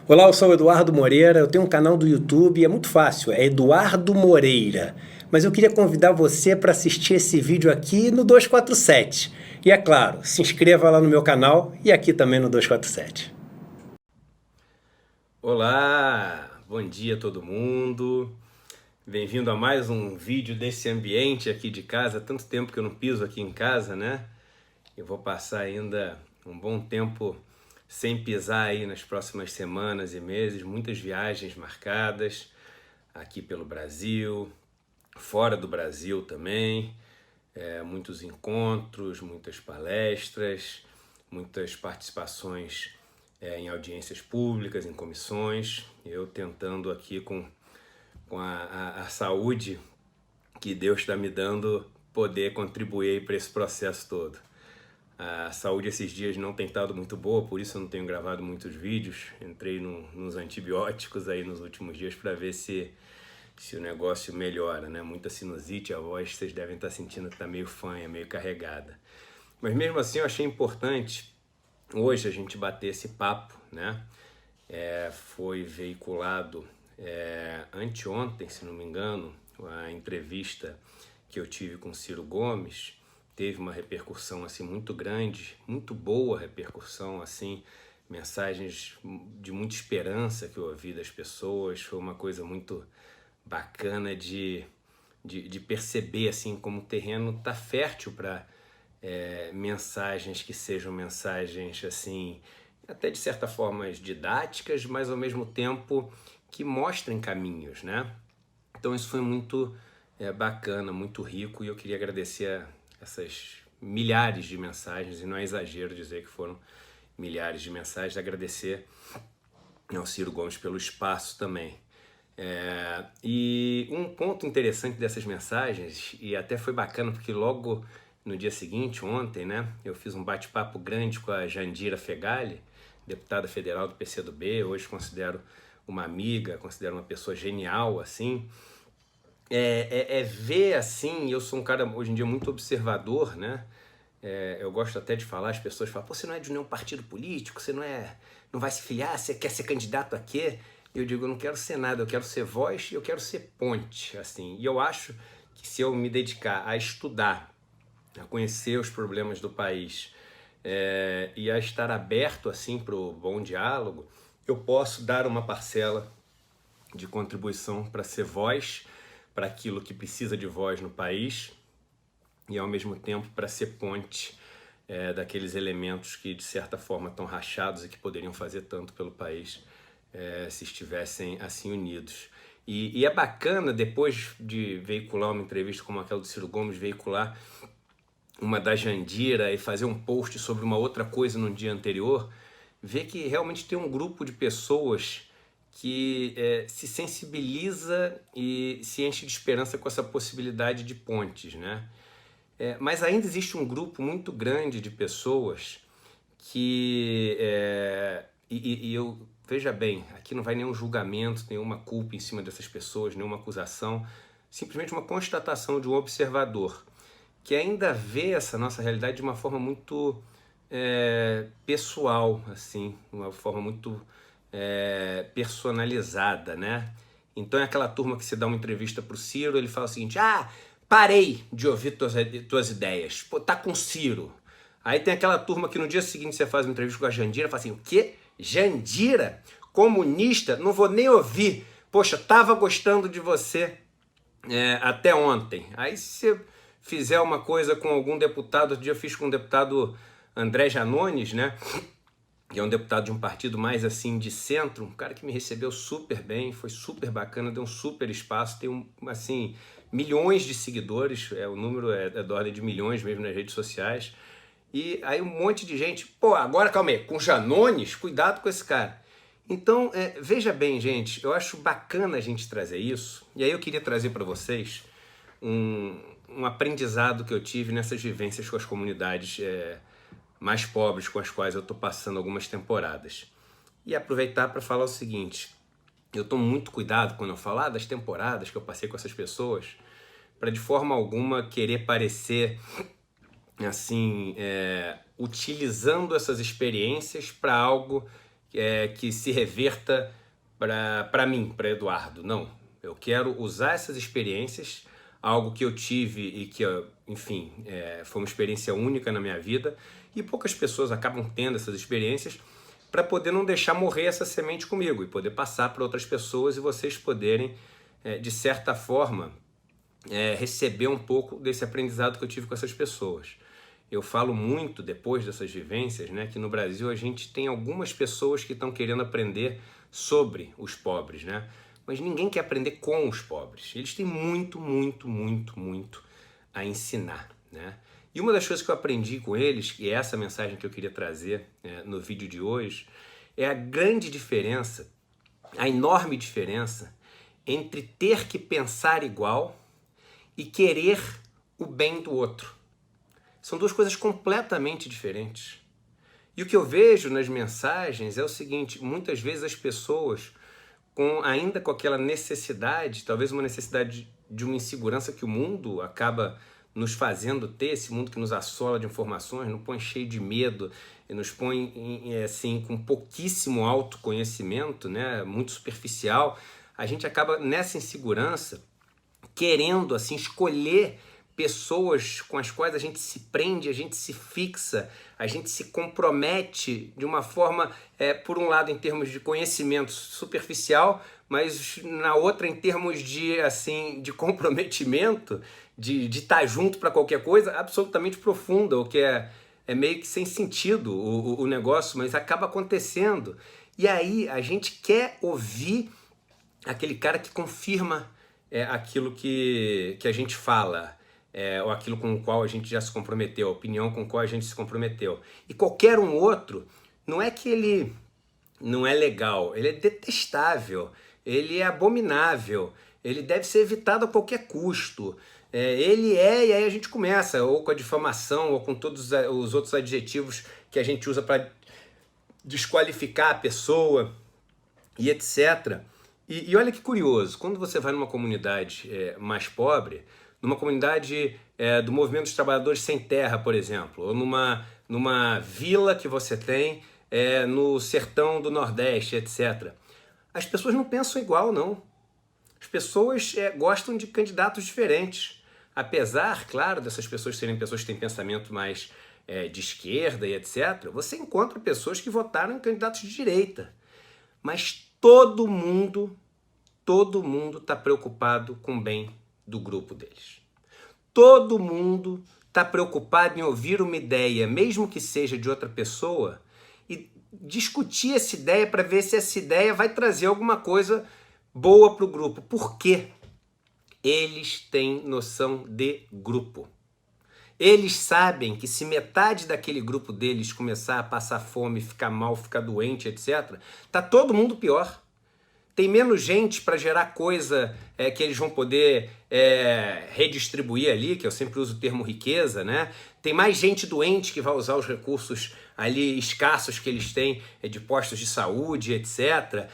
Olá, eu sou o Eduardo Moreira, eu tenho um canal do YouTube, é muito fácil, é Eduardo Moreira. Mas eu queria convidar você para assistir esse vídeo aqui no 247. E é claro, se inscreva lá no meu canal e aqui também no 247. Olá, bom dia todo mundo. Bem-vindo a mais um vídeo desse ambiente aqui de casa. Há tanto tempo que eu não piso aqui em casa, né? Eu vou passar ainda um bom tempo sem pisar aí nas próximas semanas e meses, muitas viagens marcadas aqui pelo Brasil, fora do Brasil também, muitos encontros, muitas palestras, muitas participações em audiências públicas, em comissões, eu tentando aqui com a saúde que Deus está me dando poder contribuir para esse processo todo. A saúde esses dias não tem estado muito boa, por isso eu não tenho gravado muitos vídeos. Entrei nos antibióticos aí nos últimos dias para ver se o negócio melhora, né? Muita sinusite, a voz vocês devem estar sentindo que está meio fanha, meio carregada. Mas mesmo assim eu achei importante hoje a gente bater esse papo, né? Foi veiculado anteontem, se não me engano, a entrevista que eu tive com Ciro Gomes teve uma repercussão assim muito grande, muito boa repercussão, assim, mensagens de muita esperança que eu ouvi das pessoas. Foi uma coisa muito bacana de perceber assim como o terreno está fértil para mensagens que sejam mensagens assim, até de certa forma didáticas, mas ao mesmo tempo que mostrem caminhos, né? Então isso foi muito bacana, muito rico, e eu queria agradecer a essas milhares de mensagens, e não é exagero dizer que foram milhares de mensagens, agradecer ao Ciro Gomes pelo espaço também. E um ponto interessante dessas mensagens, e até foi bacana porque logo no dia seguinte, ontem, né, eu fiz um bate-papo grande com a Jandira Fegali, deputada federal do PCdoB, hoje considero uma amiga, considero uma pessoa genial, assim. Ver assim, eu sou um cara hoje em dia muito observador, né? Eu gosto até de falar, as pessoas falam, pô, você não é de nenhum partido político, você não vai se filiar, você quer ser candidato a quê? Eu digo, eu não quero ser nada, eu quero ser voz e eu quero ser ponte, assim. E eu acho que se eu me dedicar a estudar, a conhecer os problemas do país e a estar aberto, assim, para o bom diálogo, eu posso dar uma parcela de contribuição para ser voz para aquilo que precisa de voz no país e ao mesmo tempo para ser ponte daqueles elementos que de certa forma estão rachados e que poderiam fazer tanto pelo país se estivessem assim unidos. E é bacana, depois de veicular uma entrevista como aquela do Ciro Gomes, veicular uma da Jandira e fazer um post sobre uma outra coisa no dia anterior, ver que realmente tem um grupo de pessoas que se sensibiliza e se enche de esperança com essa possibilidade de pontes, né? Mas ainda existe um grupo muito grande de pessoas que... e eu, veja bem, aqui não vai nenhum julgamento, nenhuma culpa em cima dessas pessoas, nenhuma acusação, simplesmente uma constatação de um observador que ainda vê essa nossa realidade de uma forma muito pessoal, assim, uma forma muito personalizada, né? Então é aquela turma que você dá uma entrevista pro Ciro, ele fala o seguinte, parei de ouvir tuas ideias, pô, tá com Ciro. Aí tem aquela turma que no dia seguinte você faz uma entrevista com a Jandira, fala assim, o quê? Jandira? Comunista? Não vou nem ouvir. Poxa, tava gostando de você até ontem. Aí se você fizer uma coisa com algum deputado, outro dia eu fiz com o deputado André Janones, né? Que é um deputado de um partido mais assim de centro, um cara que me recebeu super bem, foi super bacana, deu um super espaço, tem assim, milhões de seguidores, o número é da ordem de milhões mesmo nas redes sociais. E aí um monte de gente, pô, agora calma aí, com Janones, cuidado com esse cara. Então, veja bem, gente, eu acho bacana a gente trazer isso, e aí eu queria trazer para vocês um aprendizado que eu tive nessas vivências com as comunidades mais pobres com as quais eu estou passando algumas temporadas. E aproveitar para falar o seguinte, eu tomo muito cuidado quando eu falar das temporadas que eu passei com essas pessoas, para de forma alguma querer parecer assim, utilizando essas experiências para algo que se reverta para mim, para Eduardo. Não, eu quero usar essas experiências, algo que eu tive e que, enfim, foi uma experiência única na minha vida, e poucas pessoas acabam tendo essas experiências, para poder não deixar morrer essa semente comigo e poder passar para outras pessoas e vocês poderem, de certa forma, receber um pouco desse aprendizado que eu tive com essas pessoas. Eu falo muito, depois dessas vivências, né, que no Brasil a gente tem algumas pessoas que estão querendo aprender sobre os pobres, né? Mas ninguém quer aprender com os pobres. Eles têm muito, muito, muito, muito a ensinar, né? E uma das coisas que eu aprendi com eles, e é essa mensagem que eu queria trazer no vídeo de hoje, é a grande diferença, a enorme diferença entre ter que pensar igual e querer o bem do outro. São duas coisas completamente diferentes. E o que eu vejo nas mensagens é o seguinte: muitas vezes as pessoas, ainda com aquela necessidade, talvez uma necessidade de uma insegurança que o mundo acaba nos fazendo ter, esse mundo que nos assola de informações, nos põe cheio de medo, e nos põe assim, com pouquíssimo autoconhecimento, né, muito superficial, a gente acaba nessa insegurança querendo assim, escolher pessoas com as quais a gente se prende, a gente se fixa, a gente se compromete de uma forma, por um lado, em termos de conhecimento superficial, mas na outra, em termos de, assim, de comprometimento, de estar junto para qualquer coisa, absolutamente profunda, o que é meio que sem sentido o negócio, mas acaba acontecendo. E aí a gente quer ouvir aquele cara que confirma aquilo que a gente fala, ou aquilo com o qual a gente já se comprometeu, a opinião com a qual a gente se comprometeu. E qualquer um outro, não é que ele não é legal, ele é detestável, ele é abominável, ele deve ser evitado a qualquer custo. E aí a gente começa, ou com a difamação, ou com todos os outros adjetivos que a gente usa para desqualificar a pessoa, e etc. E olha que curioso, quando você vai numa comunidade mais pobre, numa comunidade do Movimento dos Trabalhadores Sem Terra, por exemplo, ou numa vila que você tem no sertão do Nordeste, etc. As pessoas não pensam igual, não. As pessoas gostam de candidatos diferentes. Apesar, claro, dessas pessoas serem pessoas que têm pensamento mais de esquerda e etc., você encontra pessoas que votaram em candidatos de direita. Mas todo mundo está preocupado com o bem do grupo deles. Todo mundo está preocupado em ouvir uma ideia, mesmo que seja de outra pessoa, e discutir essa ideia para ver se essa ideia vai trazer alguma coisa boa para o grupo. Por quê? Eles têm noção de grupo. Eles sabem que se metade daquele grupo deles começar a passar fome, ficar mal, ficar doente, etc., tá todo mundo pior. Tem menos gente para gerar coisa que eles vão poder redistribuir ali, que eu sempre uso o termo riqueza, né? Tem mais gente doente que vai usar os recursos ali escassos que eles têm de postos de saúde, etc.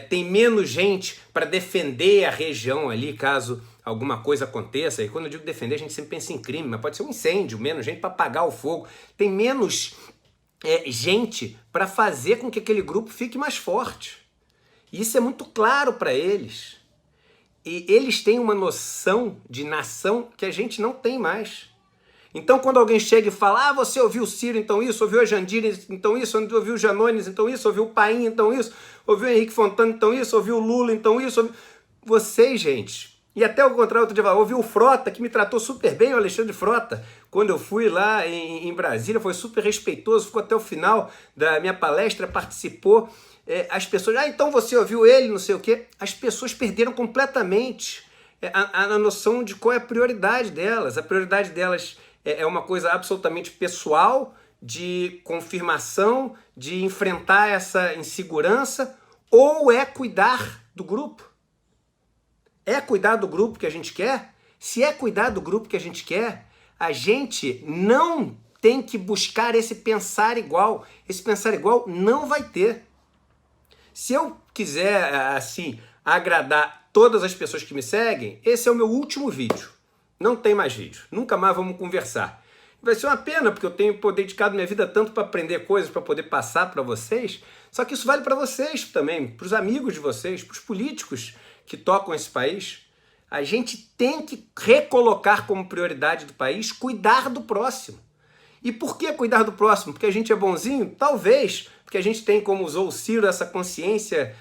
Tem menos gente para defender a região ali, caso alguma coisa aconteça. E quando eu digo defender, a gente sempre pensa em crime, mas pode ser um incêndio, menos gente para apagar o fogo. Tem menos gente para fazer com que aquele grupo fique mais forte. E isso é muito claro para eles. E eles têm uma noção de nação que a gente não tem mais. Então, quando alguém chega e fala, você ouviu o Ciro, então isso, ouviu a Jandira, então isso, ouviu o Janones, então isso, ouviu o Paim, então isso, ouviu o Henrique Fontana, então isso, ouviu o Lula, então isso. Vocês, gente, e até o contrário, outro dia, ouviu o Frota, que me tratou super bem, o Alexandre Frota, quando eu fui lá em Brasília, foi super respeitoso, ficou até o final da minha palestra, participou. As pessoas, então você ouviu ele, não sei o quê. As pessoas perderam completamente a noção de qual é a prioridade delas. A prioridade delas é uma coisa absolutamente pessoal, de confirmação, de enfrentar essa insegurança, ou é cuidar do grupo. É cuidar do grupo que a gente quer? Se é cuidar do grupo que a gente quer, a gente não tem que buscar esse pensar igual. Esse pensar igual não vai ter. Se eu quiser, assim, agradar todas as pessoas que me seguem, esse é o meu último vídeo. Não tem mais vídeo. Nunca mais vamos conversar. Vai ser uma pena, porque eu tenho dedicado minha vida tanto para aprender coisas, para poder passar para vocês. Só que isso vale para vocês também, para os amigos de vocês, para os políticos que tocam esse país. A gente tem que recolocar como prioridade do país cuidar do próximo. E por que cuidar do próximo? Porque a gente é bonzinho? Talvez, porque a gente tem, como usou o Ciro, essa consciência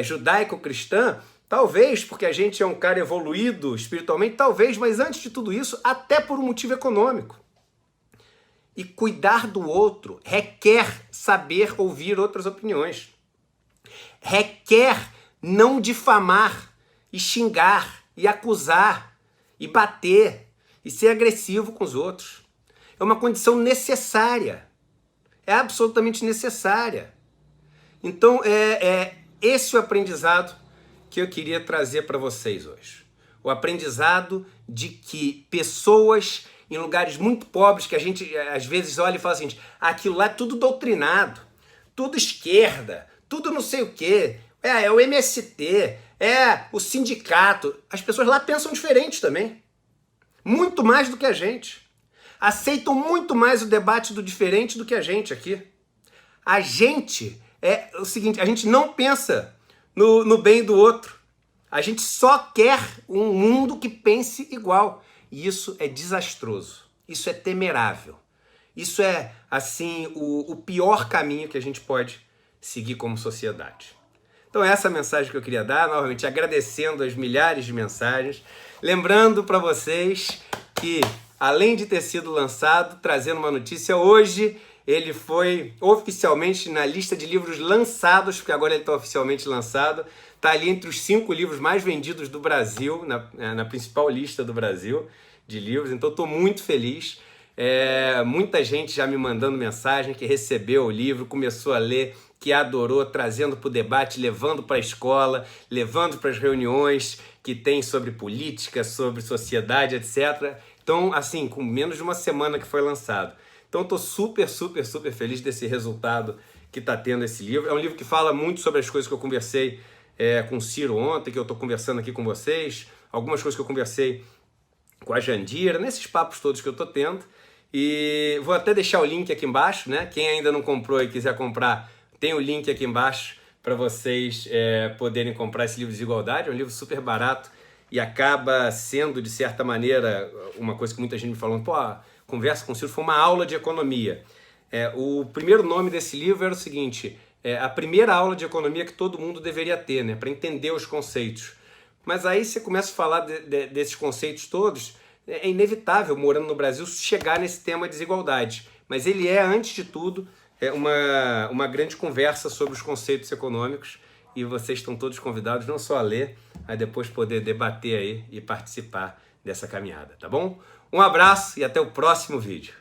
judaico-cristã. Talvez porque a gente é um cara evoluído espiritualmente, talvez, mas antes de tudo isso, até por um motivo econômico. E cuidar do outro requer saber ouvir outras opiniões. Requer não difamar e xingar e acusar e bater e ser agressivo com os outros. É uma condição necessária. É absolutamente necessária. Então, esse o aprendizado que eu queria trazer para vocês hoje. O aprendizado de que pessoas em lugares muito pobres, que a gente às vezes olha e fala assim, aquilo lá é tudo doutrinado, tudo esquerda, tudo não sei o quê, é o MST, é o sindicato. As pessoas lá pensam diferente também. Muito mais do que a gente. Aceitam muito mais o debate do diferente do que a gente aqui. A gente é o seguinte, a gente não pensa no bem do outro. A gente só quer um mundo que pense igual. E isso é desastroso. Isso é temerável. Isso é, assim, o pior caminho que a gente pode seguir como sociedade. Então essa é a mensagem que eu queria dar, novamente agradecendo as milhares de mensagens. Lembrando para vocês que, além de ter sido lançado, trazendo uma notícia hoje, ele foi oficialmente na lista de livros lançados, porque agora ele está oficialmente lançado. Está ali entre os 5 livros mais vendidos do Brasil, na principal lista do Brasil de livros. Então estou muito feliz. Muita gente já me mandando mensagem que recebeu o livro, começou a ler, que adorou, trazendo para o debate, levando para a escola, levando para as reuniões que tem sobre política, sobre sociedade, etc. Então, assim, com menos de uma semana que foi lançado. Então, estou super, super, super feliz desse resultado que está tendo esse livro. É um livro que fala muito sobre as coisas que eu conversei com o Ciro ontem, que eu estou conversando aqui com vocês, algumas coisas que eu conversei com a Jandira, nesses papos todos que eu estou tendo. E vou até deixar o link aqui embaixo, né? Quem ainda não comprou e quiser comprar, tem o link aqui embaixo para vocês poderem comprar esse livro Desigualdade. É um livro super barato e acaba sendo, de certa maneira, uma coisa que muita gente me falou, conversa com o Ciro foi uma aula de economia. O primeiro nome desse livro era o seguinte, a primeira aula de economia que todo mundo deveria ter, né, para entender os conceitos. Mas aí você começa a falar desses conceitos todos, é inevitável, morando no Brasil, chegar nesse tema de desigualdade. Mas ele é, antes de tudo, uma grande conversa sobre os conceitos econômicos e vocês estão todos convidados não só a ler, mas depois poder debater aí e participar dessa caminhada, tá bom? Um abraço e até o próximo vídeo.